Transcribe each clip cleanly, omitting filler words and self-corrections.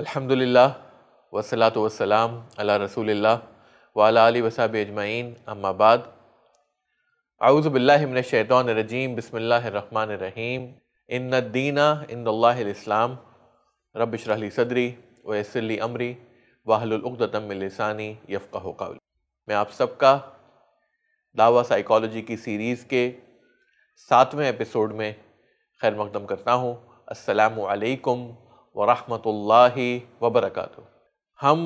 अल्हम्दुलिल्लाह वस्सलातु वस्सलाम अला रसूलिल्लाह व अला आलिहि वसहबिहि अजमईन अम्मा बाद। अऊज़ु बिल्लाहि मिनश शैतानिर रजीम बिस्मिल्लाहिर रहमानिर रहीम। इन्नद-दीना इंदल्लाहिल इस्लाम। रब्बि इश्रह ली सदरी व यस्सिर ली अमरी वहलुल उक़दतम मिन लिसानी यफ़क़हू क़ौली। मैं आप सबका दावा साइकोलॉजी की सीरीज़ के 7वें एपिसोड में खैर मक़दम करता हूँ। अस्सलामु अलैकुम व रहमतुल्लाहि व बरकातुहू। हम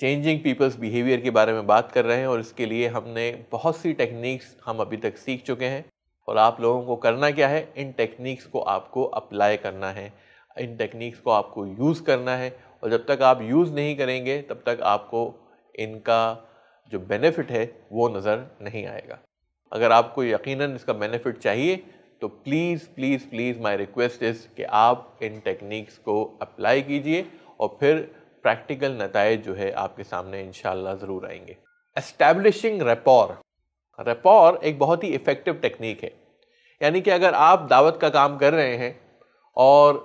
चेंजिंग पीपल्स बिहेवियर के बारे में बात कर रहे हैं और इसके लिए हमने बहुत सी टेक्निक्स हम अभी तक सीख चुके हैं और आप लोगों को करना क्या है, इन टेक्निक्स को आपको अप्लाई करना है, इन टेक्निक्स को आपको यूज़ करना है। और जब तक आप यूज़ नहीं करेंगे तब तक आपको इनका जो बेनिफिट है वो नज़र नहीं आएगा। अगर आपको यकीनन इसका बेनिफिट चाहिए तो please please please my request is कि आप इन टेक्निक्स को अप्लाई कीजिए और फिर प्रैक्टिकल नताइज जो है आपके सामने इंशाल्लाह ज़रूर आएंगे। एस्टैब्लिशिंग रेपॉर। रेपॉर एक बहुत ही इफ़ेक्टिव टेक्निक है। यानी कि अगर आप दावत का काम कर रहे हैं और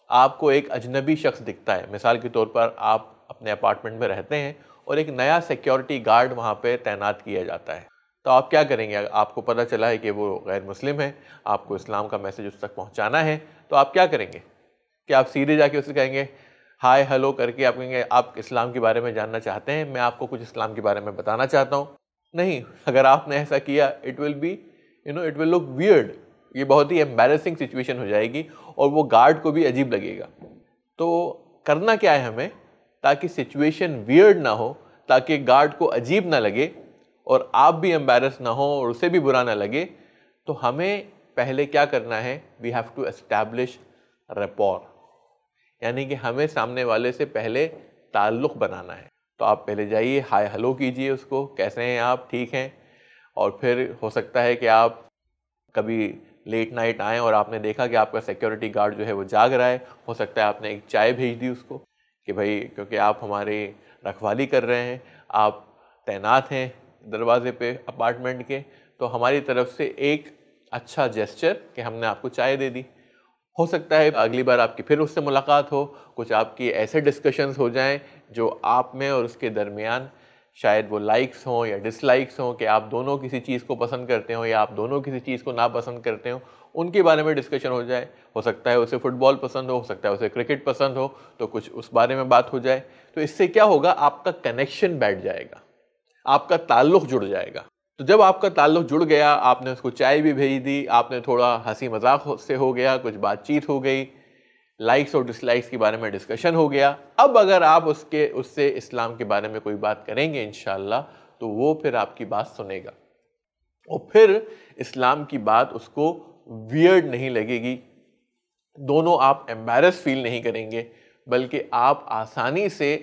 आपको एक अजनबी शख्स दिखता है, मिसाल के तौर पर आप अपने अपार्टमेंट में रहते हैं और एक नया सिक्योरिटी गार्ड वहाँ पे तैनात किया जाता है, तो आप क्या करेंगे? आपको पता चला है कि वो गैर मुस्लिम है, आपको इस्लाम का मैसेज उस तक पहुँचाना है, तो आप क्या करेंगे? कि आप सीधे जाके उससे कहेंगे हाय हेलो करके आप कहेंगे आप इस्लाम के बारे में जानना चाहते हैं, मैं आपको कुछ इस्लाम के बारे में बताना चाहता हूँ? नहीं। अगर आपने ऐसा किया it will be it will look weird. ये बहुत ही एम्बैरेसिंग सिचुएशन हो जाएगी और वो गार्ड को भी अजीब लगेगा। तो करना क्या है हमें, ताकि सिचुएशन वियर्ड ना हो, ताकि गार्ड को अजीब ना लगे और आप भी एम्बैरस ना हो और उसे भी बुरा ना लगे, तो हमें पहले क्या करना है, वी हैव टू एस्टैब्लिश रेपॉर। यानी कि हमें सामने वाले से पहले ताल्लुक़ बनाना है। तो आप पहले जाइए, हाय हेलो कीजिए उसको, कैसे हैं आप, ठीक हैं। और फिर हो सकता है कि आप कभी लेट नाइट आएँ और आपने देखा कि आपका सिक्योरिटी गार्ड जो है वो जाग रहा है, हो सकता है आपने एक चाय भेज दी उसको कि भाई क्योंकि आप हमारी रखवाली कर रहे हैं, आप तैनात हैं दरवाजे पे अपार्टमेंट के, तो हमारी तरफ से एक अच्छा जेस्चर कि हमने आपको चाय दे दी। हो सकता है अगली बार आपकी फिर उससे मुलाकात हो, कुछ आपकी ऐसे डिस्कशंस हो जाएं जो आप में और उसके दरमियान शायद वो लाइक्स हों या डिसलाइक्स हों, कि आप दोनों किसी चीज़ को पसंद करते हो या आप दोनों किसी चीज़ को नापसंद करते हो, उनके बारे में डिस्कशन हो जाए। हो सकता है उसे फुटबॉल पसंद हो सकता है उसे क्रिकेट पसंद हो, तो कुछ उस बारे में बात हो जाए। तो इससे क्या होगा, आपका कनेक्शन बैठ जाएगा, आपका ताल्लुक़ जुड़ जाएगा। तो जब आपका ताल्लुक़ जुड़ गया, आपने उसको चाय भी भेज दी, आपने थोड़ा हंसी मजाक से हो गया, कुछ बातचीत हो गई, लाइक्स और डिसलाइक्स के बारे में डिस्कशन हो गया। अब अगर आप उससे इस्लाम के बारे में कोई बात करेंगे इंशाअल्लाह, तो वो फिर आपकी बात सुनेगा और फिर इस्लाम की बात उसको वियर्ड नहीं लगेगी। दोनों आप एम्बैरस फील नहीं करेंगे, बल्कि आप आसानी से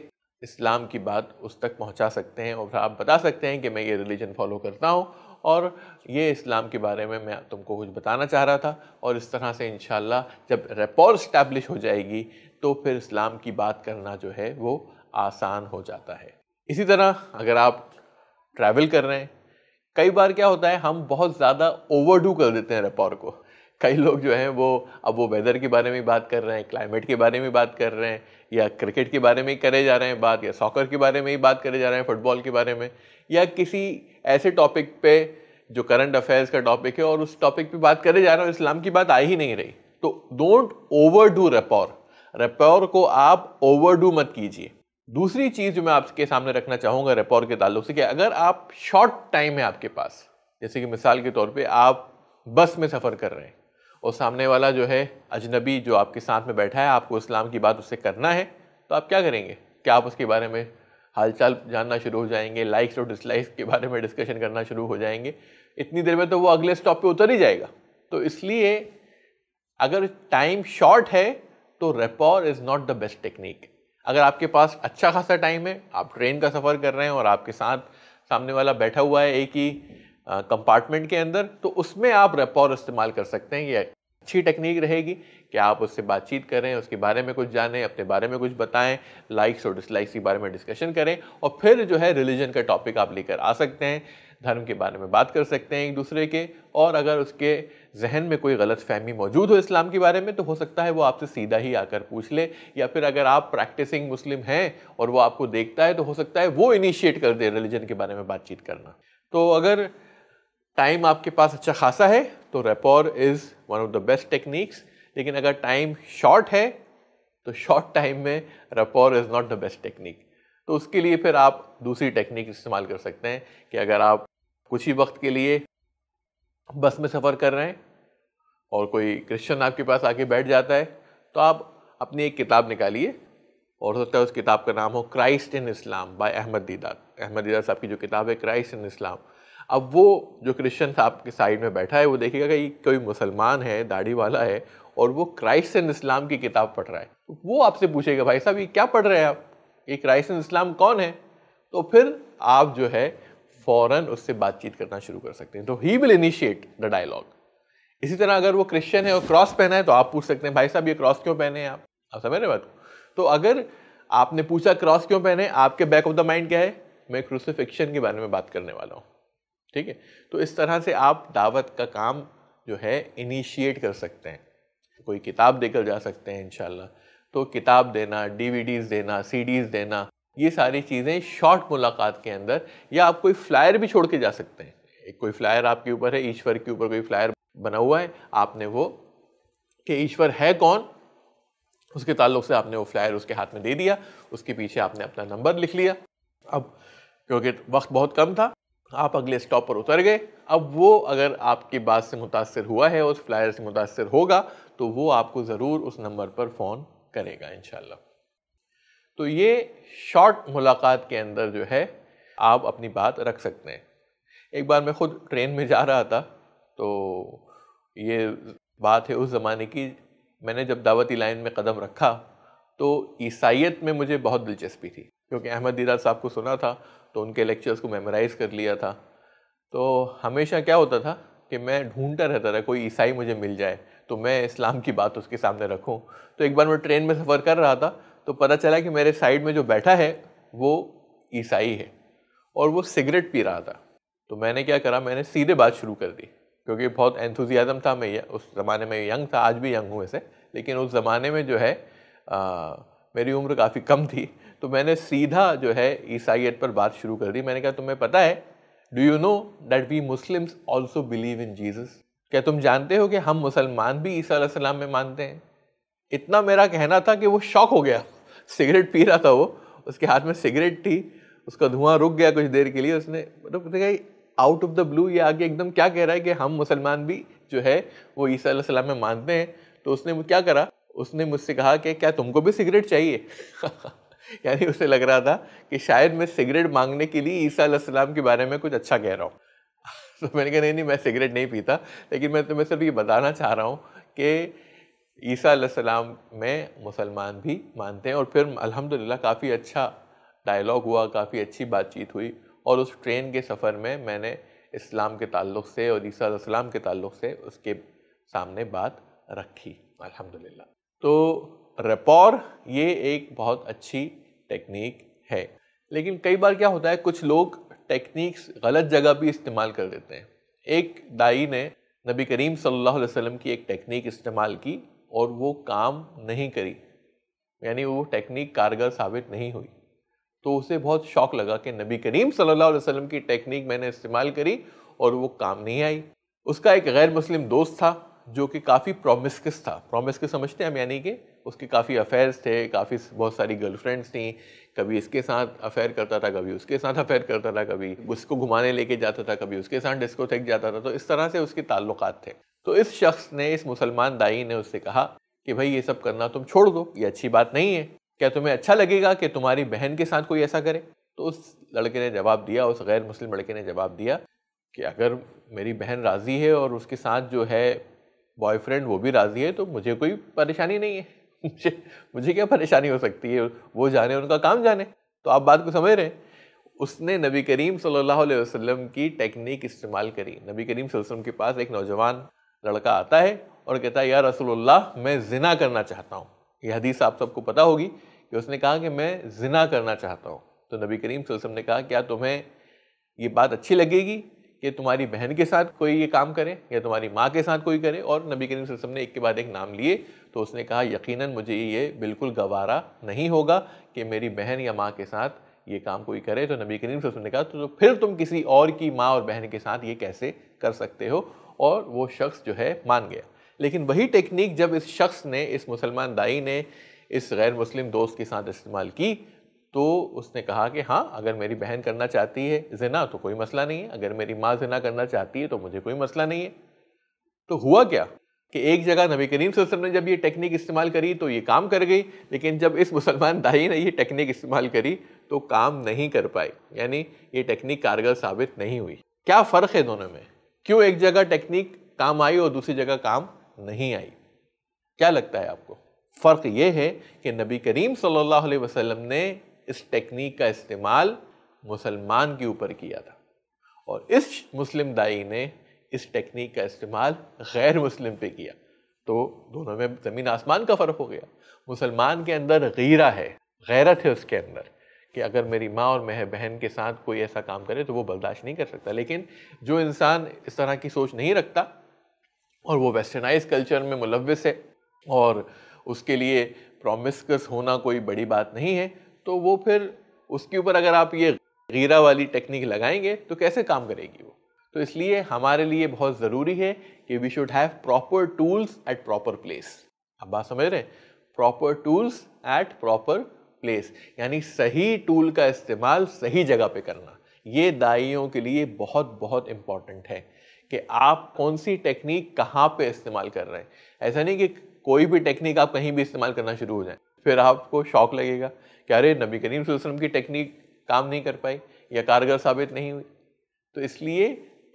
इस्लाम की बात उस तक पहुंचा सकते हैं और आप बता सकते हैं कि मैं ये रिलीजन फॉलो करता हूं और ये इस्लाम के बारे में मैं तुमको कुछ बताना चाह रहा था। और इस तरह से इंशाअल्लाह जब रेपॉर एस्टैब्लिश हो जाएगी तो फिर इस्लाम की बात करना जो है वो आसान हो जाता है। इसी तरह अगर आप ट्रैवल कर रहे हैं, कई बार क्या होता है हम बहुत ज़्यादा ओवरडू कर देते हैं रेपॉर को। कई लोग जो हैं वो वेदर के बारे में बात कर रहे हैं, क्लाइमेट के बारे में बात कर रहे हैं, या क्रिकेट के बारे में ही करे जा रहे हैं बात, या सॉकर के बारे में ही बात करे जा रहे हैं, फुटबॉल के बारे में, या किसी ऐसे टॉपिक पे जो करंट अफेयर्स का टॉपिक है और उस टॉपिक पे बात करे जा रहे हो, इस्लाम की बात आ ही नहीं रही। तो डोंट ओवरडू रेपॉर। रेपॉर को आप ओवरडू मत कीजिए। दूसरी चीज़ जो मैं आपके सामने रखना चाहूँगा रेपॉर के ताल्लुक से, कि अगर आप शॉर्ट टाइम है आपके पास, जैसे कि मिसाल के तौर पे आप बस में सफ़र कर रहे हैं और सामने वाला जो है अजनबी जो आपके साथ में बैठा है, आपको इस्लाम की बात उससे करना है, तो आप क्या करेंगे? क्या आप उसके बारे में हालचाल जानना शुरू हो जाएंगे, लाइक्स और डिसलाइक्स के बारे में डिस्कशन करना शुरू हो जाएंगे? इतनी देर में तो वो अगले स्टॉप पे उतर ही जाएगा। तो इसलिए अगर टाइम शॉर्ट है तो rapport is not the best technique. अगर आपके पास अच्छा खासा टाइम है, आप ट्रेन का सफ़र कर रहे हैं और आपके साथ सामने वाला बैठा हुआ है एक ही कंपार्टमेंट के अंदर, तो उसमें आप रेपॉर इस्तेमाल कर सकते हैं। ये अच्छी टेक्निक रहेगी कि आप उससे बातचीत करें, उसके बारे में कुछ जानें, अपने बारे में कुछ बताएं, लाइक्स और डिसलाइक्स के बारे में डिस्कशन करें और फिर जो है रिलीजन का टॉपिक आप लेकर आ सकते हैं। धर्म के बारे में बात कर सकते हैं एक दूसरे के, और अगर उसके जहन में कोई गलत फहमी मौजूद हो इस्लाम के बारे में तो हो सकता है वो आपसे सीधा ही आकर पूछ ले, या फिर अगर आप प्रैक्टिसिंग मुस्लिम हैं और वो आपको देखता है तो हो सकता है वो इनिशिएट कर दे रिलीजन के बारे में बातचीत करना। तो अगर टाइम आपके पास अच्छा खासा है तो rapport is one of the best techniques, लेकिन अगर टाइम शॉर्ट है तो शॉर्ट टाइम में rapport is not the best technique. तो उसके लिए फिर आप दूसरी टेक्निक इस्तेमाल कर सकते हैं कि अगर आप कुछ ही वक्त के लिए बस में सफ़र कर रहे हैं और कोई क्रिश्चियन आपके पास आके बैठ जाता है तो आप अपनी एक किताब निकालिए, और हो सकता है उस किताब का नाम हो Christ in Islam by Ahmed Deedat साहब की जो किताब है क्राइस्ट इन इस्लाम। अब वो जो क्रिश्चियन आपके साइड में बैठा है वो देखेगा कि कोई मुसलमान है, दाढ़ी वाला है, और वो क्राइस्ट इन इस्लाम की किताब पढ़ रहा है, तो वो आपसे पूछेगा भाई साहब ये क्या पढ़ रहे हैं आप, ये क्राइस्ट इन इस्लाम कौन है? तो फिर आप जो है फौरन उससे बातचीत करना शुरू कर सकते हैं। तो he will initiate the dialogue. इसी तरह अगर वो क्रिश्चियन है और क्रॉस पहना है तो आप पूछ सकते हैं भाई साहब ये क्रॉस क्यों पहने हैं आप समझ रहे बात? तो अगर आपने पूछा क्रॉस क्यों पहने, आपके बैक ऑफ द माइंड क्या है, मैं क्रूसिफिक्शन के बारे में बात करने वाला हूँ। ठीक है, तो इस तरह से आप दावत का काम जो है इनिशिएट कर सकते हैं। कोई किताब देकर जा सकते हैं इंशाल्लाह। तो किताब देना, डीवीडीज देना, सीडीज देना, ये सारी चीज़ें शॉर्ट मुलाकात के अंदर, या आप कोई फ्लायर भी छोड़ के जा सकते हैं। एक कोई फ्लायर आपके ऊपर है, ईश्वर के ऊपर कोई फ्लायर बना हुआ है, आपने वो कि ईश्वर है कौन, उसके ताल्लुक से आपने वो फ्लायर उसके हाथ में दे दिया, उसके पीछे आपने अपना नंबर लिख लिया। अब क्योंकि वक्त बहुत कम था, आप अगले स्टॉप पर उतर गए। अब वो अगर आपकी बात से मुतासिर हुआ है, उस फ्लायर से मुतासिर होगा, तो वो आपको ज़रूर उस नंबर पर फ़ोन करेगा इंशाल्लाह। तो ये शॉर्ट मुलाकात के अंदर जो है आप अपनी बात रख सकते हैं। एक बार मैं खुद ट्रेन में जा रहा था, तो ये बात है उस ज़माने की, मैंने जब दावती लाइन में कदम रखा तो ईसाइयत में मुझे बहुत दिलचस्पी थी, क्योंकि अहमद दीदार साहब को सुना था तो उनके लेक्चर्स को मेमोराइज़ कर लिया था। तो हमेशा क्या होता था कि मैं ढूंढता रहता था कोई ईसाई मुझे मिल जाए तो मैं इस्लाम की बात उसके सामने रखूं। तो एक बार मैं ट्रेन में सफ़र कर रहा था तो पता चला कि मेरे साइड में जो बैठा है वो ईसाई है और वो सिगरेट पी रहा था। तो मैंने क्या करा, मैंने सीधे बात शुरू कर दी, क्योंकि बहुत एंथुजियाज़म था। मैं उस ज़माने में यंग था, आज भी यंग हूँ वैसे, लेकिन उस ज़माने में जो है मेरी उम्र काफ़ी कम थी। तो मैंने सीधा जो है ईसाइयत पर बात शुरू कर दी। मैंने कहा तुम्हें पता है, do you know that we Muslims also believe in Jesus? क्या तुम जानते हो कि हम मुसलमान भी ईसा अलैहि सलाम में मानते हैं? इतना मेरा कहना था कि वो शॉक हो गया। सिगरेट पी रहा था वो, उसके हाथ में सिगरेट थी, उसका धुआं रुक गया कुछ देर के लिए। उसने मतलब आउट ऑफ द ब्लू ये आगे एकदम क्या कह रहा है कि हम मुसलमान भी जो है वो ईसा अलैहि सलाम में मानते हैं। तो उसने क्या करा, उसने मुझसे कहा कि क्या तुमको भी सिगरेट चाहिए? यानी उसे लग रहा था कि शायद मैं सिगरेट मांगने के लिए ईसा अलैहि सलाम के बारे में कुछ अच्छा कह रहा हूँ। तो मैंने कहा नहीं मैं सिगरेट नहीं पीता, लेकिन मैं तुम्हें सिर्फ ये बताना चाह रहा हूँ कि ईसा अलैहि सलाम में मुसलमान भी मानते हैं। और फिर अल्हम्दुलिल्लाह काफ़ी अच्छा डायलॉग हुआ, काफ़ी अच्छी बातचीत हुई, और उस ट्रेन के सफ़र में मैंने इस्लाम के ताल्लुक़ से और ईसा अलैहि सलाम के ताल्लुक़ से उसके सामने बात रखी अल्हम्दुलिल्लाह। तो रैपोर ये एक बहुत अच्छी टेक्निक है। लेकिन कई बार क्या होता है, कुछ लोग टेक्निक्स गलत जगह भी इस्तेमाल कर देते हैं। एक दाई ने नबी करीम सल्लल्लाहु अलैहि वसल्लम की एक टेक्निक इस्तेमाल की और वो काम नहीं करी, यानी वो टेक्निक कारगर साबित नहीं हुई। तो उसे बहुत शौक लगा कि नबी करीम सल्लल्लाहु अलैहि वसल्लम की टेक्निक मैंने इस्तेमाल करी और वो काम नहीं आई। उसका एक गैर मुस्लिम दोस्त था जो कि काफ़ी प्रोमिस्कस था। प्रोमिस्कस समझते हैं हम, यानी कि उसके काफ़ी अफेयर्स थे, बहुत सारी गर्लफ्रेंड्स थी। कभी इसके साथ अफेयर करता था, कभी उसके साथ अफेयर करता था, कभी उसको घुमाने लेके जाता था, कभी उसके साथ डिस्कोथेक जाता था। तो इस तरह से उसके ताल्लुकात थे। तो इस शख्स ने, इस मुसलमान दाई ने उससे कहा कि भाई ये सब करना तुम छोड़ दो, ये अच्छी बात नहीं है। क्या तुम्हें अच्छा लगेगा कि तुम्हारी बहन के साथ कोई ऐसा करे? तो उस लड़के ने जवाब दिया, उस गैर मुस्लिम लड़के ने जवाब दिया कि अगर मेरी बहन राज़ी है और उसके साथ जो है बॉयफ्रेंड वो भी राज़ी है तो मुझे कोई परेशानी नहीं है। मुझे क्या परेशानी हो सकती है, वो जाने, उनका काम जाने। तो आप बात को समझ रहे हैं। उसने नबी करीम सल्लल्लाहु अलैहि वसल्लम की टेक्निक इस्तेमाल करी। नबी करीम सल्लल्लाहु अलैहि वसल्लम के पास एक नौजवान लड़का आता है और कहता है या रसूलुल्लाह मैं जिना करना चाहता हूँ। ये हदीस आप सबको पता होगी कि उसने कहा कि मैं जिना करना चाहता हूँ। तो नबी करीम सल्लल्लाहु अलैहि वसल्लम ने कहा क्या तुम्हें ये बात अच्छी लगेगी कि तुम्हारी बहन के साथ कोई ये काम करे या तुम्हारी माँ के साथ कोई करे, और नबी करीम सल्लल्लाहु अलैहि वसल्लम ने एक के बाद एक नाम लिए। तो उसने कहा यकीनन मुझे ये बिल्कुल गवारा नहीं होगा कि मेरी बहन या माँ के साथ ये काम कोई करे। तो नबी करीम सल्लल्लाहु अलैहि वसल्लम ने कहा तो फिर तुम किसी और की माँ और बहन के साथ ये कैसे कर सकते हो, और वो शख्स जो है मान गया। लेकिन वही टेक्निक जब इस शख्स ने, इस मुसलमान दाई ने इस गैर मुस्लिम दोस्त के साथ इस्तेमाल की, तो उसने कहा कि हाँ, अगर मेरी बहन करना चाहती है ज़िना तो कोई मसला नहीं है, अगर मेरी माँ ज़िना करना चाहती है तो मुझे कोई मसला नहीं है। तो हुआ क्या कि एक जगह नबी करीम सल्लल्लाहु अलैहि वसल्लम ने जब ये टेक्निक इस्तेमाल करी तो ये काम कर गई, लेकिन जब इस मुसलमान दाई ने ये टेक्निक इस्तेमाल करी तो काम नहीं कर पाई, यानी ये टेक्निक कारगर साबित नहीं हुई। क्या फ़र्क है दोनों में? क्यों एक जगह टेक्निक काम आई और दूसरी जगह काम नहीं आई? क्या लगता है आपको? फ़र्क ये है कि नबी करीम सल्लल्लाहु अलैहि वसल्लम ने इस टेक्निक का इस्तेमाल मुसलमान के ऊपर किया था, और इस मुस्लिम दाई ने इस टेक्निक का इस्तेमाल गैर मुस्लिम पे किया। तो दोनों में ज़मीन आसमान का फ़र्क हो गया। मुसलमान के अंदर गीरा है, गैरत है उसके अंदर कि अगर मेरी माँ और मेरे बहन के साथ कोई ऐसा काम करे तो वो बर्दाश्त नहीं कर सकता। लेकिन जो इंसान इस तरह की सोच नहीं रखता और वो वेस्टर्नाइज कल्चर में मुलव्विस है और उसके लिए प्रॉमिस्कस होना कोई बड़ी बात नहीं है, तो वो फिर उसके ऊपर अगर आप ये गीरा वाली टेक्निक लगाएंगे तो कैसे काम करेगी वो? तो इसलिए हमारे लिए बहुत ज़रूरी है कि we should have proper tools at proper place. आप बात समझ रहे हैं? Proper tools at proper place, यानी सही टूल का इस्तेमाल सही जगह पे करना। ये दाइयों के लिए बहुत बहुत इम्पॉर्टेंट है कि आप कौन सी टेक्निक कहाँ पे इस्तेमाल कर रहे हैं। ऐसा नहीं कि कोई भी टेक्निक आप कहीं भी इस्तेमाल करना शुरू हो जाए, फिर आपको शौक लगेगा कि अरे नबी करीम सल्लल्लाहु अलैहि वसल्लम की टेक्निक काम नहीं कर पाई या कारगर साबित नहीं हुई। तो इसलिए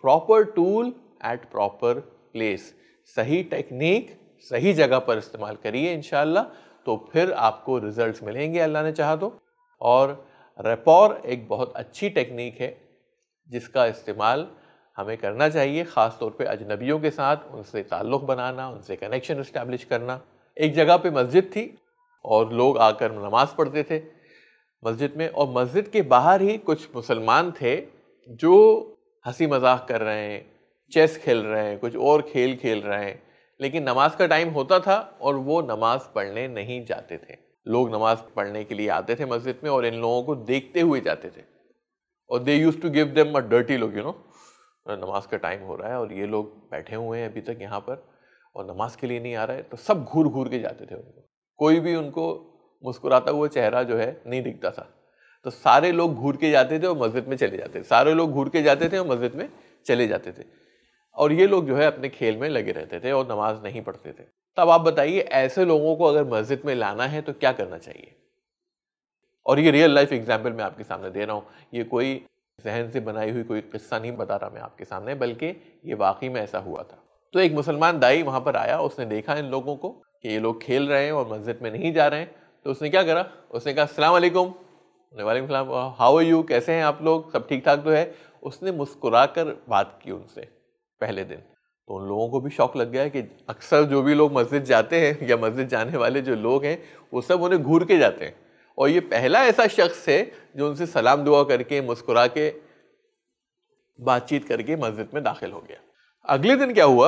proper tool at proper place, सही टेक्निक सही जगह पर इस्तेमाल करिए इंशाअल्लाह, तो फिर आपको रिजल्ट्स मिलेंगे अल्लाह ने चाहा तो। और रैपॉर एक बहुत अच्छी टेक्निक है जिसका इस्तेमाल हमें करना चाहिए, ख़ास तौर पे अजनबियों के साथ उनसे ताल्लुक़ बनाना, उनसे कनेक्शन इस्टेब्लिश करना। एक जगह पे मस्जिद थी और लोग आकर नमाज़ पढ़ते थे मस्जिद में, और मस्जिद के बाहर ही कुछ मुसलमान थे जो हंसी मजाक कर रहे हैं, चेस खेल रहे हैं, कुछ और खेल खेल रहे हैं, लेकिन नमाज का टाइम होता था और वो नमाज पढ़ने नहीं जाते थे। लोग नमाज पढ़ने के लिए आते थे मस्जिद में और इन लोगों को देखते हुए जाते थे, और they used to give them a dirty look, नमाज का टाइम हो रहा है और ये लोग बैठे हुए हैं अभी तक यहाँ पर और नमाज के लिए नहीं आ रहा है, तो सब घूर घूर के जाते थे उनको। कोई भी उनको मुस्कुराता हुआ चेहरा जो है नहीं दिखता था, तो सारे लोग घूर के जाते थे और मस्जिद में चले जाते थे, सारे लोग घूर के जाते थे और मस्जिद में चले जाते थे, और ये लोग जो है अपने खेल में लगे रहते थे और नमाज नहीं पढ़ते थे। तब आप बताइए ऐसे लोगों को अगर मस्जिद में लाना है तो क्या करना चाहिए? और ये रियल लाइफ एग्जाम्पल मैं आपके सामने दे रहा हूँ, ये कोई जहन से बनाई हुई कोई किस्सा नहीं बता रहा मैं आपके सामने, बल्कि ये वाकई में ऐसा हुआ था। तो एक मुसलमान दाई वहाँ पर आया, उसने देखा इन लोगों को कि ये लोग खेल रहे हैं और मस्जिद में नहीं जा रहे हैं, तो उसने क्या करा, उसने कहा अस्सलाम वालेकुम। वालेकुम सलाम, हाउ आर यू, कैसे हैं आप लोग, सब ठीक ठाक तो है? उसने मुस्कुरा कर बात की उनसे पहले दिन। तो उन लोगों को भी शौक लग गया कि अक्सर जो भी लोग मस्जिद जाते हैं या मस्जिद जाने वाले जो लोग हैं वो सब उन्हें घूर के जाते हैं, और ये पहला ऐसा शख्स है जो उनसे सलाम दुआ करके मुस्कुरा के बातचीत करके मस्जिद में दाखिल हो गया। अगले दिन क्या हुआ,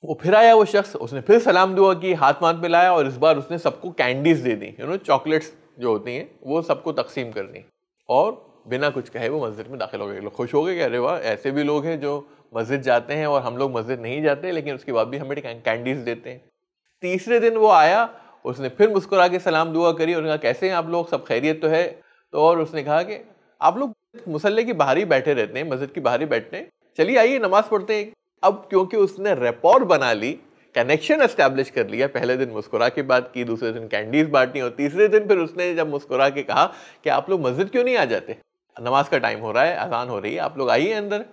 वो फिर आया वो शख्स, उसने फिर सलाम दुआ की, हाथ माथ पे लाया, और इस बार उसने सबको कैंडीज दे दी, चॉकलेट्स जो होती हैं वो सबको तकसीम कर दी, और बिना कुछ कहे वो मस्जिद में दाखिल हो गए। लोग खुश हो गए कि अरे वाह, ऐसे भी लोग हैं जो मस्जिद जाते हैं और हम लोग मस्जिद नहीं जाते, लेकिन उसके बाद भी हमें कैंडीज देते हैं। तीसरे दिन वो आया, उसने फिर मुस्कुरा के सलाम दुआ करी और कहा कैसे हैं आप लोग, सब खैरियत तो है? तो और उसने कहा कि आप लोग मुसल्ले की बाहर ही बैठे रहते हैं, मस्जिद की बाहर ही बैठते हैं, चलिए आइए नमाज पढ़ते हैं। अब क्योंकि उसने रैपॉर बना ली, कनेक्शन एस्टैब्लिश कर लिया, पहले दिन मुस्कुरा के बात की, दूसरे दिन कैंडीज बांटी, और तीसरे दिन फिर उसने जब मुस्कुरा के कहा कि आप लोग मस्जिद क्यों नहीं आ जाते, नमाज का टाइम हो रहा है, अजान हो रही है, आप लोग आइए अंदर,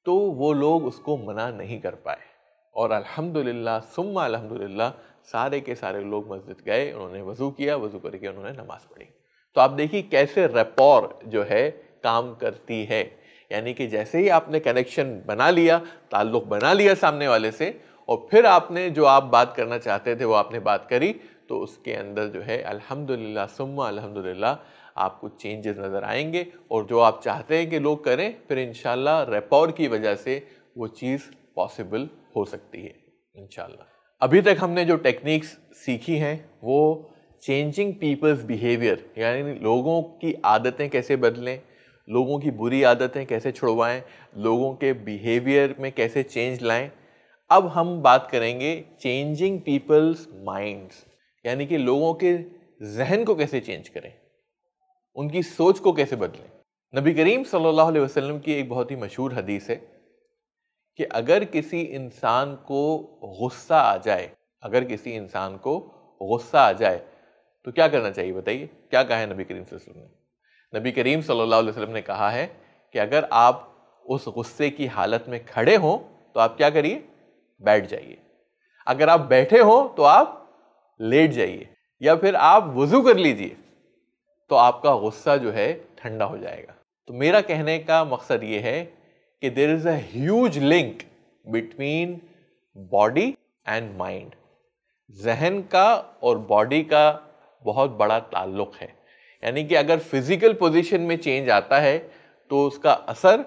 तो वो लोग उसको मना नहीं कर पाए, और अल्हम्दुलिल्लाह सुम्मा अल्हम्दुलिल्लाह सारे के सारे लोग मस्जिद गए, उन्होंने वज़ू किया, वज़ू करके उन्होंने नमाज पढ़ी। तो आप देखिए कैसे रैपॉर जो है काम करती है, यानी कि जैसे ही आपने कनेक्शन बना लिया, ताल्लुक़ बना लिया सामने वाले से, और फिर आपने जो आप बात करना चाहते थे वो आपने बात करी, तो उसके अंदर जो है अल्हम्दुलिल्लाह सुम्मा अल्हम्दुलिल्लाह आपको चेंजेस नज़र आएंगे और जो आप चाहते हैं कि लोग करें फिर इंशाल्लाह रैपॉर की वजह से वो चीज़ पॉसिबल हो सकती है इंशाल्लाह। अभी तक हमने जो टेक्निक्स सीखी हैं वो चेंजिंग पीपल्स बिहेवियर, यानी लोगों की आदतें कैसे बदलें, लोगों की बुरी आदतें कैसे छुड़वाएं, लोगों के बिहेवियर में कैसे चेंज लाएं। अब हम बात करेंगे चेंजिंग पीपल्स माइंड्स, यानी कि लोगों के जहन को कैसे चेंज करें, उनकी सोच को कैसे बदलें। नबी करीम सल्लल्लाहु अलैहि वसल्लम की एक बहुत ही मशहूर हदीस है कि अगर किसी इंसान को गुस्सा आ जाए, अगर किसी इंसान को गुस्सा आ जाए तो क्या करना चाहिए बताइए। क्या कहा है नबी करीम सल्लल्लाहु अलैहि वसल्लम ने? नबी करीम सल्लल्लाहु अलैहि वसल्लम ने कहा है कि अगर आप उस गुस्से की हालत में खड़े हो तो आप क्या करिए, बैठ जाइए। अगर आप बैठे हो तो आप लेट जाइए, या फिर आप वुजू कर लीजिए, तो आपका गुस्सा जो है ठंडा हो जाएगा। तो मेरा कहने का मकसद ये है कि there is a huge link between body and mind. जहन का और बॉडी का बहुत बड़ा ताल्लुक है, यानी कि अगर फिजिकल पोजीशन में चेंज आता है तो उसका असर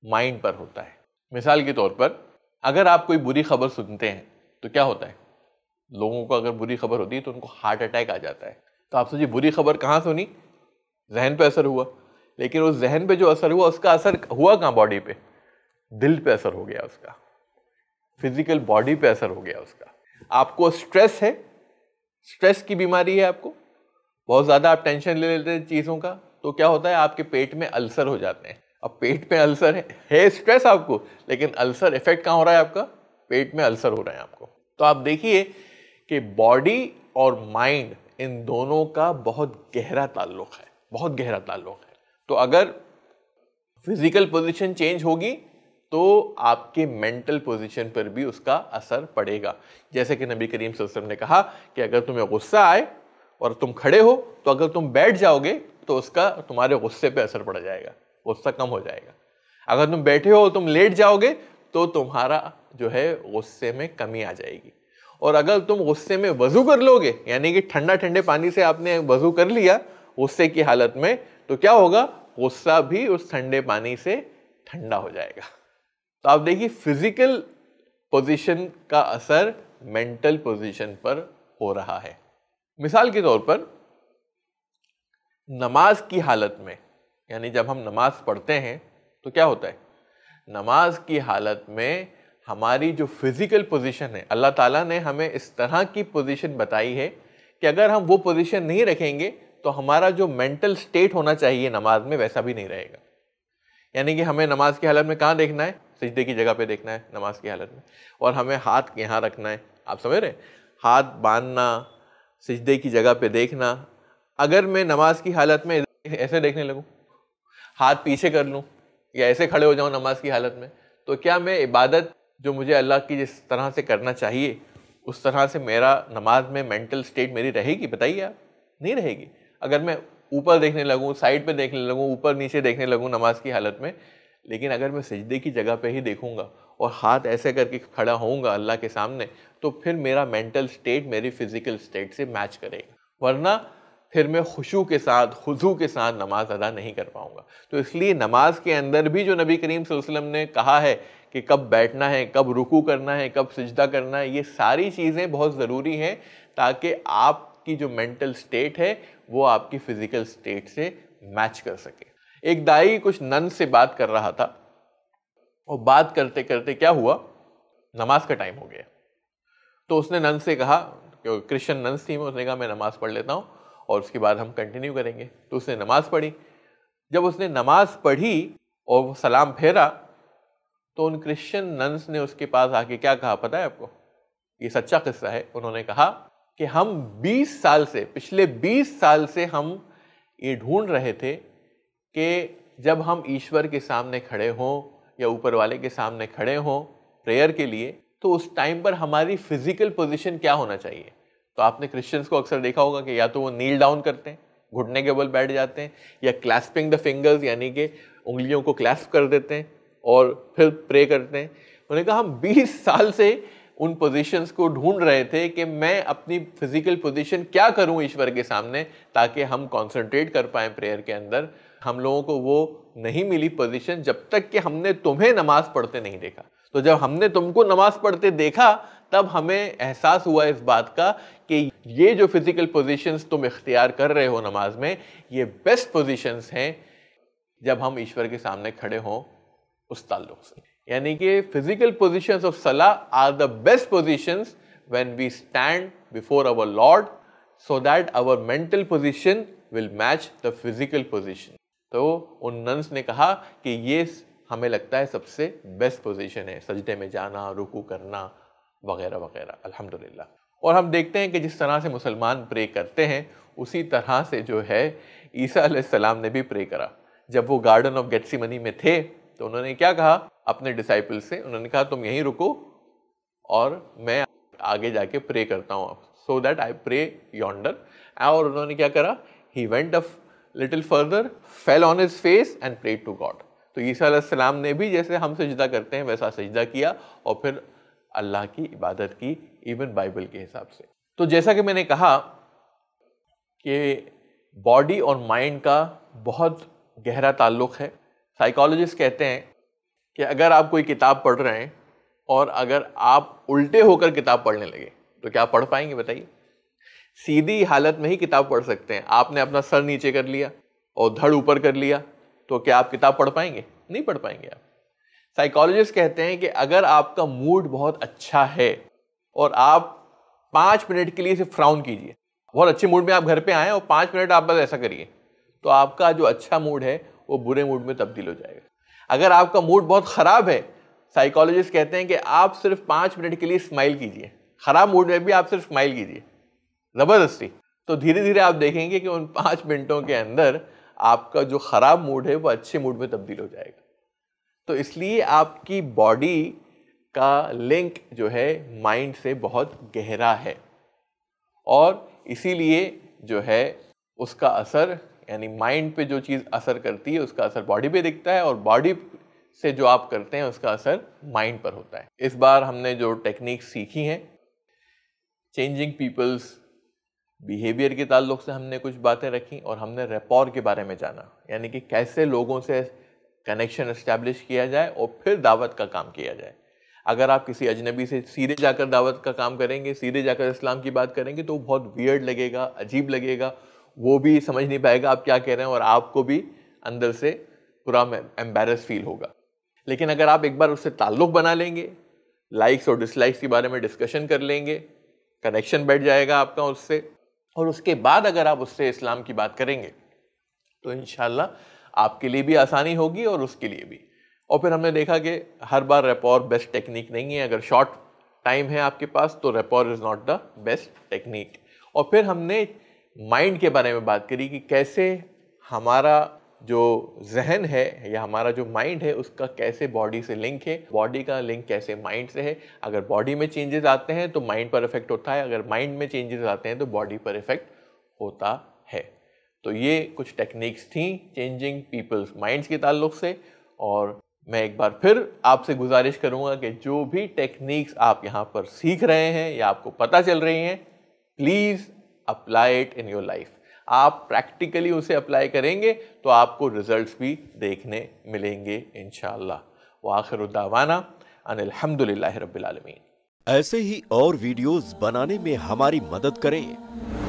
माइंड पर होता है। मिसाल के तौर पर अगर आप कोई बुरी खबर सुनते हैं तो क्या होता है, लोगों को अगर बुरी खबर होती है तो उनको हार्ट अटैक आ जाता है। तो आप सोचिए बुरी खबर कहाँ सुनी, जहन पे असर हुआ, लेकिन उस जहन पे जो असर हुआ उसका असर हुआ कहाँ, बॉडी पे, दिल पे असर हो गया उसका, फिजिकल बॉडी पे असर हो गया उसका। आपको स्ट्रेस है, स्ट्रेस की बीमारी है, आपको बहुत ज्यादा आप टेंशन ले लेते हैं चीजों का, तो क्या होता है आपके पेट में अल्सर हो जाते हैं। अब पेट में अल्सर है स्ट्रेस आपको, लेकिन अल्सर इफेक्ट कहाँ हो रहा है, आपका पेट में अल्सर हो रहा है आपको। तो आप देखिए कि बॉडी और माइंड इन दोनों का बहुत गहरा ताल्लुक है, बहुत गहरा ताल्लुक है। तो अगर फिजिकल पोजीशन चेंज होगी तो आपके मेंटल पोजीशन पर भी उसका असर पड़ेगा। जैसे कि नबी करीम सल्लल्लाहु अलैहि वसल्लम ने कहा कि अगर तुम्हें गुस्सा आए और तुम खड़े हो तो अगर तुम बैठ जाओगे तो उसका तुम्हारे गुस्से पे असर पड़ जाएगा, गुस्सा कम हो जाएगा। अगर तुम बैठे हो तुम लेट जाओगे तो तुम्हारा जो है गुस्से में कमी आ जाएगी। और अगर तुम गुस्से में वजू कर लोगे, यानी कि ठंडे पानी से आपने वजू कर लिया गुस्से की हालत में, तो क्या होगा, गुस्सा भी उस ठंडे पानी से ठंडा हो जाएगा। तो आप देखिए फिजिकल पोजीशन का असर मेंटल पोजीशन पर हो रहा है। मिसाल के तौर पर नमाज की हालत में, यानी जब हम नमाज पढ़ते हैं तो क्या होता है, नमाज की हालत में हमारी जो फिजिकल पोजीशन है, अल्लाह ताला ने हमें इस तरह की पोजीशन बताई है कि अगर हम वो पोजीशन नहीं रखेंगे तो हमारा जो मेंटल स्टेट होना चाहिए नमाज में वैसा भी नहीं रहेगा। यानी कि हमें नमाज की हालत में कहाँ देखना है, सजदे की जगह पे देखना है नमाज की हालत में, और हमें हाथ यहाँ रखना है। आप समझ रहे हैं, हाथ बांधना, सजदे की जगह पे देखना। अगर मैं नमाज की हालत में ऐसे देखने लगूं, हाथ पीछे कर लूं या ऐसे खड़े हो जाऊं नमाज की हालत में, तो क्या मैं इबादत जो मुझे अल्लाह की जिस तरह से करना चाहिए उस तरह से मेरा नमाज में मेंटल स्टेट मेरी रहेगी? बताइए आप, नहीं रहेगी। अगर मैं ऊपर देखने लगूं, साइड पे देखने लगूं, ऊपर नीचे देखने लगूं नमाज की हालत में, लेकिन अगर मैं सजदे की जगह पे ही देखूंगा और हाथ ऐसे करके खड़ा होऊंगा अल्लाह के सामने, तो फिर मेरा मेंटल स्टेट मेरी फिजिकल स्टेट से मैच करेगा, वरना फिर मैं खुशू के साथ, खुजू के साथ नमाज अदा नहीं कर पाऊंगा। तो इसलिए नमाज के अंदर भी जो नबी करीम सल्लल्लाहु अलैहि वसल्लम ने कहा है कि कब बैठना है, कब रुकू करना है, कब सिजदा करना है, ये सारी चीज़ें बहुत ज़रूरी हैं ताकि आपकी जो मेंटल स्टेट है वो आपकी फिजिकल स्टेट से मैच कर सके। एक दाई कुछ नन से बात कर रहा था और बात करते करते क्या हुआ, नमाज का टाइम हो गया। तो उसने नन से कहा, क्रिश्चियन नन थी, उसने कहा मैं नमाज पढ़ लेता हूँ और उसके बाद हम कंटिन्यू करेंगे। तो उसने नमाज पढ़ी। जब उसने नमाज पढ़ी और वो सलाम फेरा तो उन क्रिश्चियन नन्स ने उसके पास आके क्या कहा पता है आपको? ये सच्चा किस्सा है। उन्होंने कहा कि हम 20 साल से, पिछले 20 साल से हम ये ढूंढ रहे थे कि जब हम ईश्वर के सामने खड़े हों या ऊपर वाले के सामने खड़े हों प्रेयर के लिए, तो उस टाइम पर हमारी फिजिकल पोजीशन क्या होना चाहिए। तो आपने क्रिश्चियंस को अक्सर देखा होगा कि या तो वो नील डाउन करते हैं, घुटने के बल बैठ जाते हैं, या क्लैस्पिंग द फिंगर्स यानी कि उंगलियों को क्लैस्प कर देते हैं और फिर प्रे करते हैं। उन्होंने कहा हम 20 साल से उन पोजीशंस को ढूंढ रहे थे कि मैं अपनी फिजिकल पोजीशन क्या करूं ईश्वर के सामने ताकि हम कंसंट्रेट कर पाएं प्रेयर के अंदर। हम लोगों को वो नहीं मिली पोजीशन जब तक कि हमने तुम्हें नमाज पढ़ते नहीं देखा। तो जब हमने तुमको नमाज पढ़ते देखा तब हमें एहसास हुआ इस बात का कि ये जो फिजिकल पोजीशंस तुम इख्तियार कर रहे हो नमाज में, ये बेस्ट पोजीशंस हैं जब हम ईश्वर के सामने खड़े हों उस ताल्लुक से। यानी कि फिजिकल पोजीशंस ऑफ सलाह are the best positions when we stand before our lord so that our mental position will match the physical position. तो उन नन्स ने कहा कि ये हमें लगता है सबसे बेस्ट पोजीशन है, सजदे में जाना, रुकू करना वगैरह वगैरह। अल्हम्दुलिल्लाह। और हम देखते हैं कि जिस तरह से मुसलमान प्रे करते हैं उसी तरह से जो है ईसा अलैहिस्सलाम ने भी प्रे करा। जब वो गार्डन ऑफ गेत्सेमनी में थे तो उन्होंने क्या कहा अपने डिसाइपल से, उन्होंने कहा तुम यहीं रुको और मैं आगे जाके प्रे करता हूँ, so that I pray yonder. और उन्होंने क्या करा, he went a little further, fell on his face and prayed to God. तो ईसा अलैहिस्सलाम ने भी जैसे हम सजदा करते हैं वैसा सजदा किया और फिर अल्लाह की इबादत की, इवन बाइबल के हिसाब से। तो जैसा कि मैंने कहा कि बॉडी और माइंड का बहुत गहरा ताल्लुक है। साइकोलॉजिस्ट कहते हैं कि अगर आप कोई किताब पढ़ रहे हैं और अगर आप उल्टे होकर किताब पढ़ने लगे तो क्या पढ़ पाएंगे बताइए? सीधी हालत में ही किताब पढ़ सकते हैं। आपने अपना सर नीचे कर लिया और धड़ ऊपर कर लिया तो क्या आप किताब पढ़ पाएंगे? नहीं पढ़ पाएंगे आप। साइकोलॉजिस्ट कहते हैं कि अगर आपका मूड बहुत अच्छा है और आप 5 मिनट के लिए सिर्फ फ्राउन कीजिए, बहुत अच्छे मूड में आप घर पे आए और 5 मिनट आप बस ऐसा करिए, तो आपका जो अच्छा मूड है वो बुरे मूड में तब्दील हो जाएगा। अगर आपका मूड बहुत खराब है, साइकोलॉजिस्ट कहते हैं कि आप सिर्फ 5 मिनट के लिए स्माइल कीजिए, खराब मूड में भी आप सिर्फ स्माइल कीजिए जबरदस्ती, तो धीरे धीरे आप देखेंगे कि उन 5 मिनटों के अंदर आपका जो खराब मूड है वो अच्छे मूड में तब्दील हो जाएगा। तो इसलिए आपकी बॉडी का लिंक जो है माइंड से बहुत गहरा है और इसीलिए जो है उसका असर, यानी माइंड पे जो चीज़ असर करती है उसका असर बॉडी पे दिखता है और बॉडी से जो आप करते हैं उसका असर माइंड पर होता है। इस बार हमने जो टेक्निक सीखी हैं चेंजिंग पीपल्स बिहेवियर के ताल्लुक से हमने कुछ बातें रखी और हमने रेपॉर के बारे में जाना, यानी कि कैसे लोगों से कनेक्शन एस्टैब्लिश किया जाए और फिर दावत का काम किया जाए। अगर आप किसी अजनबी से सीधे जाकर दावत का काम करेंगे, सीधे जाकर इस्लाम की बात करेंगे तो बहुत वियर्ड लगेगा, अजीब लगेगा, वो भी समझ नहीं पाएगा आप क्या कह रहे हैं और आपको भी अंदर से पूरा एम्बैरस फील होगा। लेकिन अगर आप एक बार उससे ताल्लुक़ बना लेंगे, लाइक्स और डिसलाइक्स के बारे में डिस्कशन कर लेंगे, कनेक्शन बैठ जाएगा आपका उससे, और उसके बाद अगर आप उससे इस्लाम की बात करेंगे तो इंशाल्लाह आपके लिए भी आसानी होगी और उसके लिए भी। और फिर हमने देखा कि हर बार रेपॉर बेस्ट टेक्निक नहीं है। अगर शॉर्ट टाइम है आपके पास तो rapport is not the best technique. और फिर हमने माइंड के बारे में बात करी कि कैसे हमारा जो जहन है या हमारा जो माइंड है उसका कैसे बॉडी से लिंक है, बॉडी का लिंक कैसे माइंड से है। अगर बॉडी में चेंजेस आते हैं तो माइंड पर इफेक्ट होता है, अगर माइंड में चेंजेस आते हैं तो बॉडी पर इफेक्ट होता है। तो ये कुछ टेक्निक्स थी चेंजिंग पीपल्स माइंड्स के ताल्लुक से। और मैं एक बार फिर आपसे गुजारिश करूंगा कि जो भी टेक्निक्स आप यहाँ पर सीख रहे हैं या आपको पता चल रही हैं, please apply it in your life. आप प्रैक्टिकली उसे अप्लाई करेंगे तो आपको रिजल्ट्स भी देखने मिलेंगे इंशाअल्लाह। व आखिरु दावाना अनिल हम्दुलिल्लाहि रब्बिल आलमीन। ऐसे ही और वीडियोस बनाने में हमारी मदद करें।